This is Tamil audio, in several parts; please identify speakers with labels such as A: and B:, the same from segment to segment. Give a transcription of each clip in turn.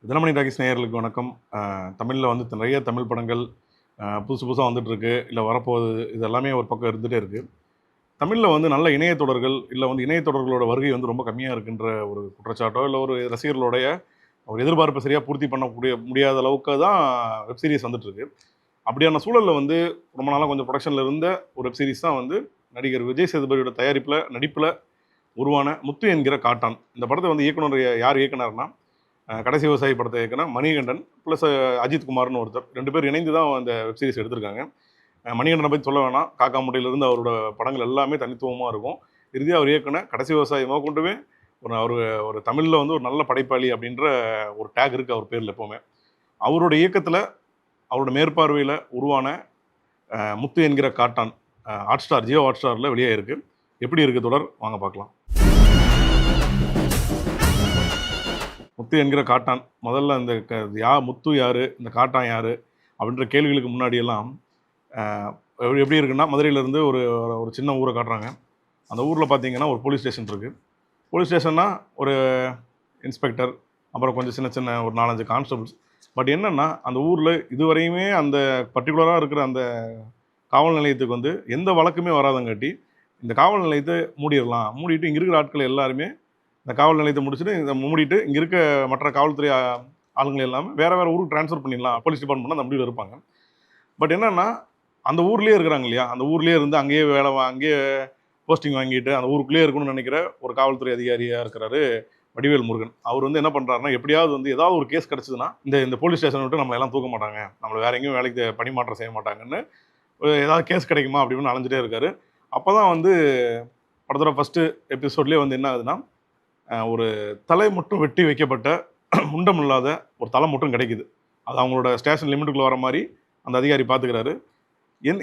A: தினமணி டாக்கீஸ் நேயர்களுக்கு வணக்கம். தமிழில் வந்து நிறைய தமிழ் படங்கள் புதுசு புதுசாக வந்துட்டுருக்கு, இல்லை வரப்போகுது. இது எல்லாமே ஒரு பக்கம் இருந்துகிட்டே இருக்குது. தமிழில் வந்து நல்ல இணையத்தொடர்கள், இல்லை வந்து இணையத்தொடர்களோட வருகை வந்து ரொம்ப கம்மியாக இருக்குன்ற ஒரு குற்றச்சாட்டோ, இல்லை ஒரு ரசிகர்களுடைய ஒரு எதிர்பார்ப்பை சரியாக பூர்த்தி பண்ணக்கூடிய முடியாத அளவுக்கு தான் வெப் சீரிஸ் வந்துட்டுருக்கு. அப்படியான சூழலில் வந்து ரொம்ப நாளாக கொஞ்சம் ப்ரொடக்ஷனில் இருந்த ஒரு வெப் சீரிஸ் தான் வந்து நடிகர் விஜய் சேதுபதியோட தயாரிப்பில் நடிப்பில் உருவான முத்து என்கிற காட்டான். இந்த படத்தை வந்து இயக்குனர் யார் இயக்குனார்னா, கடைசி விவசாயி படத்தை இயக்குன மணிகண்டன் ப்ளஸ் அஜித் குமார்னு ஒருத்தர், 2 பேர் இணைந்து தான் அந்த வெப் சீரிஸ் எடுத்திருக்காங்க. மணிகண்டனை பற்றி சொல்ல வேணாம், காக்கா முட்டையிலிருந்து அவரோட படங்கள் எல்லாமே தனித்துவமாக இருக்கும். இறுதியாக அவர் இயக்குன கடைசி விவசாயி கொண்டுவே அவர் ஒரு தமிழில் வந்து ஒரு நல்ல படைப்பாளி அப்படின்ற ஒரு டேக் இருக்குது அவர் பேரில் எப்போவுமே. அவரோட இயக்கத்தில் அவரோட மேற்பார்வையில் உருவான முத்து என்கிற காட்டான் ஹாட்ஸ்டார், ஜியோ ஹாட்ஸ்டாரில் வெளியே இருக்குது. எப்படி இருக்குது தொடர், வாங்க பார்க்கலாம். முத்து என்கிற காட்டான், முதல்ல இந்த முத்து யார், இந்த காட்டான் யார் அப்படின்ற கேள்விகளுக்கு முன்னாடியெல்லாம் எப்படி இருக்குன்னா, மதுரையிலேருந்து ஒரு ஒரு சின்ன ஊரை காட்டுறாங்க. அந்த ஊரில் பார்த்தீங்கன்னா ஒரு போலீஸ் ஸ்டேஷன் இருக்குது. போலீஸ் ஸ்டேஷன்னா ஒரு இன்ஸ்பெக்டர், அப்புறம் கொஞ்சம் சின்ன சின்ன ஒரு 4-5 கான்ஸ்டபிள்ஸ். பட் என்னென்னா, அந்த ஊரில் இதுவரையுமே அந்த பர்டிகுலராக இருக்கிற அந்த காவல் நிலையத்துக்கு வந்து எந்த வழக்குமே வராதங்காட்டி இந்த காவல் நிலையத்தை மூடிட்டு இங்கே இருக்கிற ஆட்கள் எல்லாருமே இந்த காவல் நிலையத்தை முடிச்சுட்டு இதை மூடிட்டு இங்கே இருக்க மற்ற காவல்துறை ஆளுங்களை எல்லாமே வேறு ஊருக்கு ட்ரான்ஸ்ஃபர் பண்ணிடலாம், போலீஸ் டிபார்ட்மெண்ட் அந்த முடிவில் இருப்பாங்க. பட் என்னென்னா, அந்த ஊர்லேயே இருக்கிறாங்க இல்லையா, அந்த ஊர்லேயே இருந்து அங்கேயே அங்கேயே போஸ்டிங் வாங்கிட்டு அந்த ஊருக்குள்ளேயே இருக்கணும்னு நினைக்கிற ஒரு காவல்துறை அதிகாரியாக இருக்கிறாரு வடிவேல் முருகன். அவர் வந்து என்ன பண்ணுறாருன்னா, எப்படியாவது வந்து ஏதாவது ஒரு கேஸ் கிடச்சிதுன்னா இந்த போலீஸ் ஸ்டேஷனை விட்டு நம்மளை எல்லாம் தூக்க மாட்டாங்க, நம்மளை வேற எங்கேயும் வேலைக்கு பணிமாற்றம் செய்ய மாட்டாங்கன்னு ஏதாவது கேஸ் கிடைக்குமா அப்படின்னு அலைஞ்சிட்டே இருக்காரு. அப்போ தான் வந்து படத்தோட ஃபஸ்ட்டு எபிசோட்லேயே வந்து என்ன ஆகுதுன்னா, ஒரு தலை மட்டும் வெட்டி வைக்கப்பட்ட முண்டம் இல்லாத ஒரு தலை மட்டும் கிடைக்குது. அது அவங்களோட ஸ்டேஷன் லிமிட்டுக்குள்ளே வர மாதிரி அந்த அதிகாரி பார்த்துக்கிறாரு.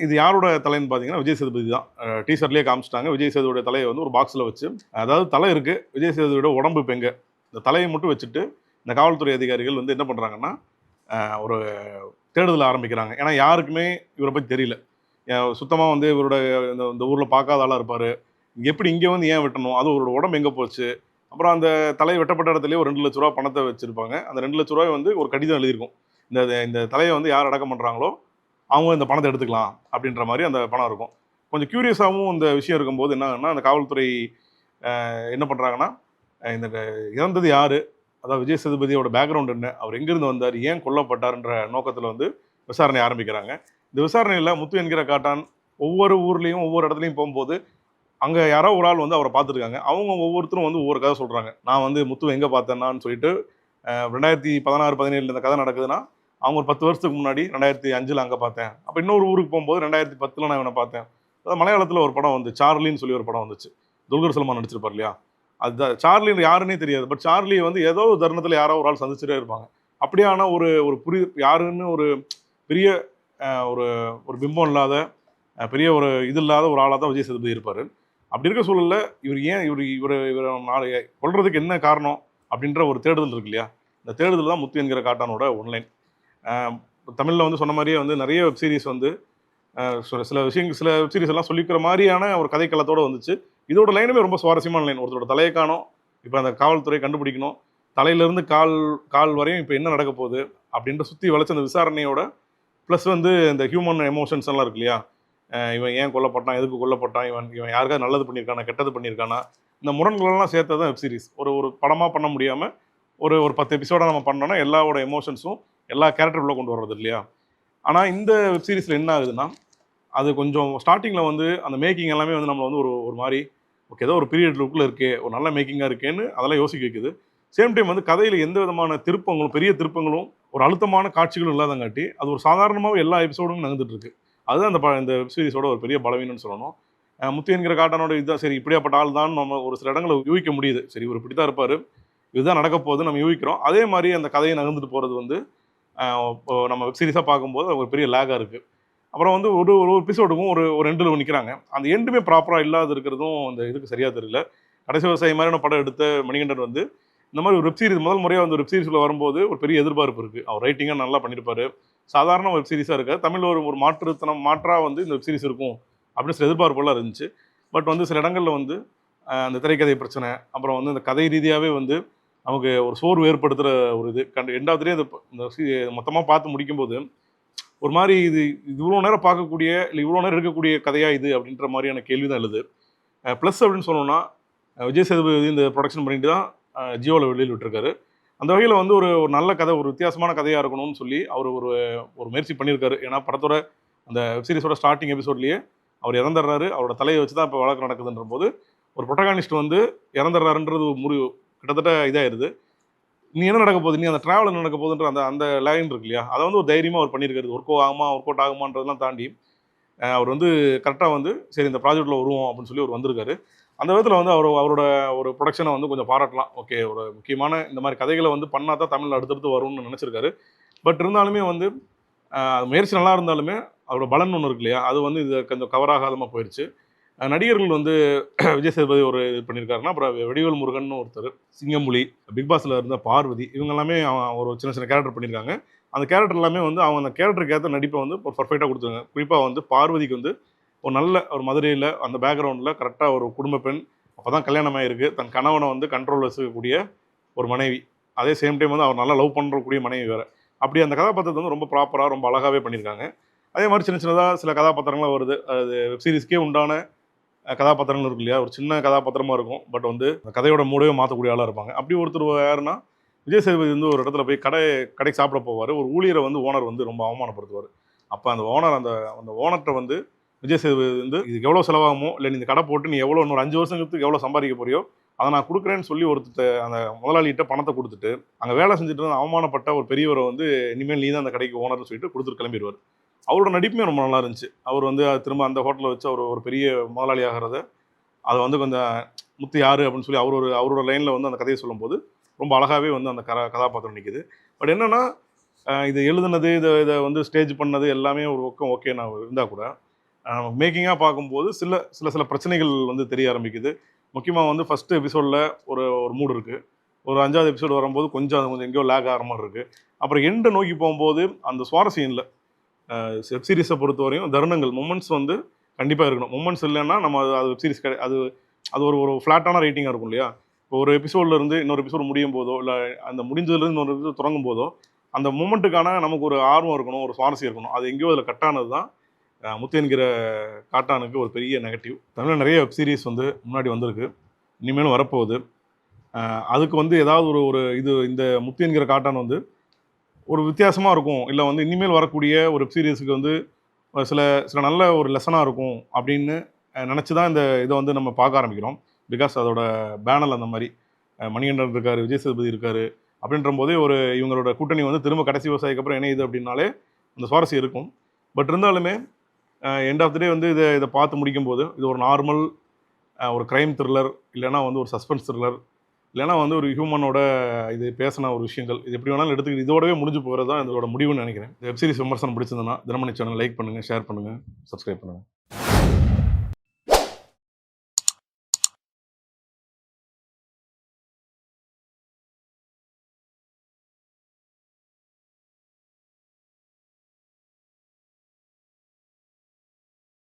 A: இது யாரோட தலைன்னு பார்த்தீங்கன்னா விஜய் சேதுபதி தான். டீசர்லேயே காமிச்சிட்டாங்க. விஜய் சேதுவோட தலையை வந்து ஒரு பாக்ஸில் வச்சு, அதாவது தலை இருக்குது, விஜய் சேதுவோட உடம்பு இப்போ எங்கே, இந்த தலையை மட்டும் வச்சுட்டு இந்த காவல்துறை அதிகாரிகள் வந்து என்ன பண்ணுறாங்கன்னா, ஒரு தேடுதல் ஆரம்பிக்கிறாங்க. ஏன்னா யாருக்குமே இவரை பற்றி தெரியல. சுத்தமாக வந்து இவரோட இந்த ஊரில் பார்க்காத ஆளாக இருப்பார். எப்படி இங்கே வந்து ஏன் வெட்டணும், அது அவரோட உடம்பு எங்கே போச்சு. அப்புறம் அந்த தலை வெட்டப்பட்ட இடத்துலேயே ஒரு 2 லட்ச ரூபா பணத்தை வச்சுருப்பாங்க. அந்த 2 லட்ச ரூபாய் வந்து ஒரு கடிதம் எழுதியிருக்கும். இந்த தலையை வந்து யார் அடக்கம் பண்ணுறாங்களோ அவங்க இந்த பணத்தை எடுத்துக்கலாம் அப்படின்ற மாதிரி அந்த பணம் இருக்கும். கொஞ்சம் க்யூரியஸாகவும் இந்த விஷயம் இருக்கும்போது என்ன ஆகுன்னா, அந்த காவல்துறை என்ன பண்ணுறாங்கன்னா, இந்த இறந்தது யார், அதாவது விஜய் சேதுபதியோட பேக்ரவுண்ட் என்ன, அவர் எங்கேருந்து வந்தார், ஏன் கொல்லப்பட்டார்ன்ற நோக்கத்தில் வந்து விசாரணை ஆரம்பிக்கிறாங்க. இந்த விசாரணையில் முத்து என்கிற காட்டான் ஒவ்வொரு ஊர்லேயும் ஒவ்வொரு இடத்துலையும் போகும்போது அங்கே யாரோ ஒரு ஆள் வந்து அவரை பார்த்துருக்காங்க. அவங்க ஒவ்வொருத்தரும் வந்து ஒவ்வொரு கதை சொல்கிறாங்க. நான் வந்து முத்துவை எங்கே பார்த்தேன்னான்னு சொல்லிட்டு 2016, 17 இந்த கதை நடக்குதுன்னா, அவங்க ஒரு 10 வருஷத்துக்கு முன்னாடி 2005 அங்கே பார்த்தேன். அப்போ இன்னொரு ஊருக்கு போகும்போது 2010 நான் இவனை பார்த்தேன். அதாவது மலையாளத்தில் ஒரு படம் வந்து சார்லின்னு சொல்லி ஒரு படம் வந்துச்சு. துல்கர் சல்மான் நடிச்சிருப்பார் இல்லையா, அதுதான் சார்லின்னு யாருன்னே தெரியாது. பட் சார்லியை வந்து ஏதோ ஒரு தருணத்தில் யாரோ ஒரு ஆள் சந்திச்சுட்டே இருப்பாங்க. அப்படியான ஒரு யாருன்னு ஒரு பெரிய ஒரு ஒரு பிம்பம் இல்லாத, பெரிய ஒரு இது இல்லாத ஒரு ஆளாக தான் விஜய் சேதுபதி இருப்பார். அப்படி இருக்க சூழலில் இவர் நாளை கொள்றதுக்கு என்ன காரணம் அப்படின்ற ஒரு தேடுதல் இருக்கு இல்லையா, இந்த தேடுதல் தான் முத்து என்கிற காட்டானோட ஒன்லைன். தமிழில் வந்து சொன்ன மாதிரியே வந்து நிறைய வெப் சீரிஸ் வந்து சில வெப் சீரிஸ் எல்லாம் சொல்லிக்கிற மாதிரியான ஒரு கதைக்களத்தோடு வந்துச்சு. இதோட லைனுமே ரொம்ப சுவாரஸ்யமான லைன். ஒருத்தரோட தலையை காணோம், இப்போ அந்த காவல்துறை கண்டுபிடிக்கணும், தலையிலேருந்து கால் வரையும் இப்போ என்ன நடக்க போகுது அப்படின்ற சுற்றி வளைச்ச அந்த விசாரணையோட ப்ளஸ் வந்து இந்த ஹியூமன் எமோஷன்ஸ் எல்லாம் இருக்கு இல்லையா, இவன் ஏன் கொல்லப்பட்டான், எதுக்கு கொல்லப்பட்டான், இவன் யாருக்காவது நல்லது பண்ணியிருக்கானா, கெட்டது பண்ணியிருக்கானா, இந்த முரண்களெல்லாம் சேர்த்தது தான் வெப் சீரிஸ். ஒரு படமாக பண்ண முடியாமல் ஒரு 10 எபிசோடாக நம்ம பண்ணோன்னா எல்லாரோட எமோஷன்ஸும் எல்லா கேரக்டருக்குள்ளே கொண்டு வர்றது இல்லையா. ஆனால் இந்த வெப் சீரிஸில் என்ன ஆகுதுன்னா, அது கொஞ்சம் ஸ்டார்டிங்கில் வந்து அந்த மேக்கிங் எல்லாமே வந்து நம்மளை வந்து ஒரு மாதிரி ஓகே ஏதோ ஒரு பீரியட் லுக்கில் இருக்கே, ஒரு நல்ல மேக்கிங்காக இருக்கேன்னு அதெல்லாம் யோசிக்க வைக்குது. சேம் டைம் வந்து கதையில் எந்த விதமான திருப்பங்களும் பெரிய திருப்பங்களும் ஒரு அழுத்தமான காட்சிகளும் இல்லாதங்காட்டி அது ஒரு சாதாரணமாகவே எல்லா எபிசோடும் நகர்ந்துட்டு இருக்கு. அதுதான் இந்த வெப் சீரிஸோட ஒரு பெரிய பலவீனம்னு சொல்லணும். முத்து என்கிற காட்டானோட இதுதான் சரி, இப்படியாப்பட்ட ஆள் தான் நம்ம ஒரு சில இடங்களை யூகிக்க முடியுது. சரி, இவர் இப்படி தான் இருப்பார், இதுதான் நடக்க போகுது நம்ம யூகிக்கிறோம். அதே மாதிரி அந்த கதையை நகர்ந்துட்டு போகிறது வந்து நம்ம வெப் சீரிஸாக பார்க்கும்போது ஒரு பெரிய லேகாக இருக்குது. அப்புறம் வந்து ஒரு எபிசோடுக்கும் ஒரு எண்டில் நிற்கிறாங்க. அந்த எண்டுமே ப்ராப்பராக இல்லாத இருக்கிறதும் அந்த இதுக்கு சரியாக தெரியல. கடைசி விவசாயி மாதிரியான படம் எடுத்த மணிகண்டன் வந்து இந்த மாதிரி ஒரு வெப் சீரிஸ் முதல் முறையாக வந்து வெப் சீரிஸில் வரும்போது ஒரு பெரிய எதிர்பார்ப்பு இருக்குது. அவர் ரைட்டிங்காக நல்லா பண்ணியிருப்பார். சாதாரண வெப் சீரிஸாக இருக்காது, தமிழில் ஒரு மாற்றாக வந்து இந்த வெப் சீரிஸ் இருக்கும் அப்படின்னு சில எதிர்பார்ப்புலாம் இருந்துச்சு. பட் வந்து சில இடங்களில் வந்து அந்த திரைக்கதை பிரச்சனை, அப்புறம் வந்து இந்த கதை ரீதியாகவே வந்து நமக்கு ஒரு சோர்வு ஏற்படுத்துகிற ஒரு இது எண்ட் ஆஃப் த டே இந்த மொத்தமாக பார்த்து முடிக்கும்போது ஒரு மாதிரி இது இவ்வளோ நேரம் பார்க்கக்கூடிய இல்லை இவ்வளோ நேரம் இருக்கக்கூடிய கதையா இது அப்படின்ற மாதிரியான கேள்வி தான் எழுது. ப்ளஸ் அப்படின்னு சொன்னோம்னா விஜய் சேதுபதி இந்த ப்ரொடக்ஷன் பண்ணிட்டு தான் ஜியோவில் வெளியில் விட்டுருக்காரு. அந்த வகையில் வந்து ஒரு ஒரு நல்ல கதை, ஒரு வித்தியாசமான கதையாக இருக்கணும்னு சொல்லி அவர் ஒரு ஒரு முயற்சி பண்ணியிருக்காரு. ஏன்னா படத்தோட அந்த வெப்சீரிஸோட ஸ்டார்டிங் எபிசோட்லேயே அவர் இறந்துடுறாரு. அவரோட தலையை வச்சு தான் இப்போ வழக்கு நடக்குதுன்ற போது ஒரு ப்ரொட்டகானிஸ்ட் வந்து இறந்துடுறாருன்றது கிட்டத்தட்ட இதாகிடுது. நீ என்ன நடக்க போகுது, நீ அந்த ட்ராவல் என்ன நடக்க போகுதுன்ற அந்த அந்த லைன் இருக்கு இல்லையா, அதை வந்து ஒரு தைரியமாக அவர் பண்ணியிருக்காரு. ஒர்க் அவுட் ஆகுமான்றதெல்லாம் தாண்டி அவர் வந்து கரெக்டாக வந்து சரி இந்த ப்ராஜெக்டில் வருவோம் அப்படின்னு சொல்லி அவர் வந்திருக்காரு. அந்த விதத்தில் வந்து அவரோட ஒரு ப்ரொடக்ஷனை வந்து கொஞ்சம் பாராட்டலாம். ஓகே, ஒரு முக்கியமான இந்த மாதிரி கதைகளை வந்து பண்ணால் தான் தமிழில் அடுத்தடுத்து வரும்னு நினச்சிருக்காரு. பட் இருந்தாலுமே வந்து முயற்சி நல்லா இருந்தாலுமே அவரோட பலன் ஒன்று இருக்கு இல்லையா, அது வந்து இது கொஞ்சம் கவர் ஆகாதமாக போயிடுச்சு. நடிகர்கள் வந்து விஜய் சேதுபதி ஒரு இது பண்ணியிருக்காருன்னா, அப்புறம் வடிவேல் முருகன் ஒருத்தர், சிங்கம்புலி, பிக் பாஸில் இருந்த பார்வதி, இவங்க எல்லாமே ஒரு சின்ன சின்ன கேரக்டர் பண்ணியிருக்காங்க. அந்த கேரக்டர் எல்லாமே வந்து அவங்க அந்த கேரக்டருக்கு ஏற்ற நடிப்பை வந்து ஒரு பர்ஃபெக்டாக கொடுத்துருங்க. குறிப்பாக வந்து பார்வதிக்கு வந்து ஒரு நல்ல ஒரு மதுரையில் அந்த பேக்ரவுண்டில் கரெக்டாக ஒரு குடும்ப பெண், அப்போ தான் கல்யாணமாக இருக்குது, தன் கணவனை வந்து கண்ட்ரோல் வச்சுக்கக்கூடிய ஒரு மனைவி, அதே சேம் டைம் வந்து அவர் நல்லா லவ் பண்ணுறக்கூடிய மனைவி வேறு. அப்படி அந்த கதாபாத்திரத்தை வந்து ரொம்ப ப்ராப்பராக ரொம்ப அழகாகவே பண்ணியிருக்காங்க. அதே மாதிரி சின்ன சின்னதாக சில கதாபாத்திரங்களாக வருது. அது வெப்சீரிஸ்க்கே உண்டான கதாபாத்திரங்கள் இருக்கு இல்லையா, ஒரு சின்ன கதாபாத்திரமாக இருக்கும். பட் வந்து கதையோட மூடவே மாற்றக்கூடிய ஆளாக இருப்பாங்க. அப்படி ஒருத்தர் யாருன்னா விஜய் சேதுபதி வந்து ஒரு இடத்துல போய் கடைக்கு சாப்பிட போவார். ஒரு ஊழியரை வந்து ஓனர் வந்து ரொம்ப அவமானப்படுத்துவார். அப்போ அந்த அந்த ஓனர்கிட்ட வந்து விஜய் சேதுபதி வந்து இதுக்கு எவ்வளோ செலவாகுமோ, இல்லை நீ இந்த கடை போட்டு நீ எவ்வளோ இன்னொரு 5 வருஷத்துக்கு எவ்வளோ சம்பாதிக்க போறியோ அதை நான் கொடுக்குறேன்னு சொல்லி அந்த முதலாளிகிட்ட பணத்தை கொடுத்துட்டு அங்கே வேலை செஞ்சுட்டு இருந்த அவமானப்பட்ட ஒரு பெரியவரை வந்து இனிமேல் நீ தான் அந்த கடைக்கு ஓனர்னு சொல்லிட்டு கொடுத்துட்டு கிளம்பிடுவார். அவரோட நடிப்புமே ரொம்ப நல்லா இருந்துச்சு. அவர் வந்து திரும்ப அந்த ஹோட்டலில் வச்சு அவர் ஒரு பெரிய முதலாளி ஆகிறத அதை வந்து கொஞ்சம் முத்து யார் அப்படின்னு சொல்லி அவரோட லைனில் வந்து அந்த கதையை சொல்லும்போது ரொம்ப அழகாகவே வந்து அந்த கதாபாத்திரம் நிற்கிது. பட் என்னென்னா இது எழுதுனது இதை வந்து ஸ்டேஜ் பண்ணது எல்லாமே ஒரு பக்கம் ஓகே நான் இருந்தால் கூட மேக்கிங்காக பார்க்கும்போது சில பிரச்சனைகள் வந்து தெரிய ஆரம்பிக்குது. முக்கியமாக வந்து ஃபஸ்ட்டு எபிசோடில் ஒரு மூடு இருக்குது. ஒரு 5வது எபிசோடு வரும்போது கொஞ்சம் எங்கேயோ லேக் ஆகிற மாதிரி இருக்குது. அப்புறம் எண்டை நோக்கி போகும்போது அந்த சுவாரஸ்யம் இல்லை. வெப் சீரிஸை பொறுத்தவரையும் தருணங்கள் மொமெண்ட்ஸ் வந்து கண்டிப்பாக இருக்கணும். மொமெண்ட்ஸ் இல்லைன்னா நம்ம அது வெப் சீரிஸ் அது ஒரு ஃப்ளாட்டான ரேட்டிங்காக இருக்கும் இல்லையா. இப்போ ஒரு எபிசோட்லேருந்து இன்னொரு எபிசோடு முடியும் போதோ, இல்லை அந்த முடிஞ்சதுலேருந்து இன்னொரு எபிசோட் தொடங்கும் போதோ அந்த மொமெண்ட்டுக்கான நமக்கு ஒரு ஆர்வம் இருக்கணும், ஒரு சுவாரஸ்யம் இருக்கணும். அது எங்கேயோ அதில் கட்டானது தான் முத்து என்கிற காட்டானுக்கு ஒரு பெரிய நெகட்டிவ். தமிழில் நிறைய வெப் சீரிஸ் வந்து முன்னாடி வந்திருக்கு, இனிமேலும் வரப்போகுது. அதுக்கு வந்து ஏதாவது இந்த முத்து என்கிற காட்டான் வந்து ஒரு வித்தியாசமாக இருக்கும், இல்லை வந்து இனிமேல் வரக்கூடிய ஒரு வெப் சீரிஸுக்கு வந்து சில நல்ல ஒரு லெசனாக இருக்கும் அப்படின்னு நினச்சி தான் இதை வந்து நம்ம பார்க்க ஆரம்பிக்கிறோம். பிகாஸ் அதோட பேனல் அந்த மாதிரி மணிகண்டன் இருக்கார், விஜய் சேதுபதி இருக்கார் அப்படின்ற போதே இவங்களோட கூட்டணி வந்து திரும்ப கடைசி விவசாயிக்கு அப்புறம் இணையுது அப்படின்னாலே அந்த சுவாரஸ்யம் இருக்கும். பட் இருந்தாலுமே எண்ட் ஆஃப் த டே வந்து இதை பார்த்து முடிக்கும்போது இது ஒரு நார்மல் ஒரு க்ரைம் த்ரில்லர், இல்லைனா வந்து ஒரு சஸ்பென்ஸ் த்ரில்லர், இல்லைனா வந்து ஒரு ஹியூமனோட இது பேசின ஒரு விஷயங்கள், இது எப்படி வேணாலும் எடுத்துக்கிட்டு இதோடவே முடிஞ்சு போகிறது தான் இதோட முடிவுன்னு நினைக்கிறேன். வெப்சீரிஸ் விமர்சனம் பிடிச்சிருந்ததுன்னா தினமணி சேனல் லைக் பண்ணுங்கள், ஷேர் பண்ணுங்கள், சப்ஸ்கிரைப் பண்ணுங்கள்.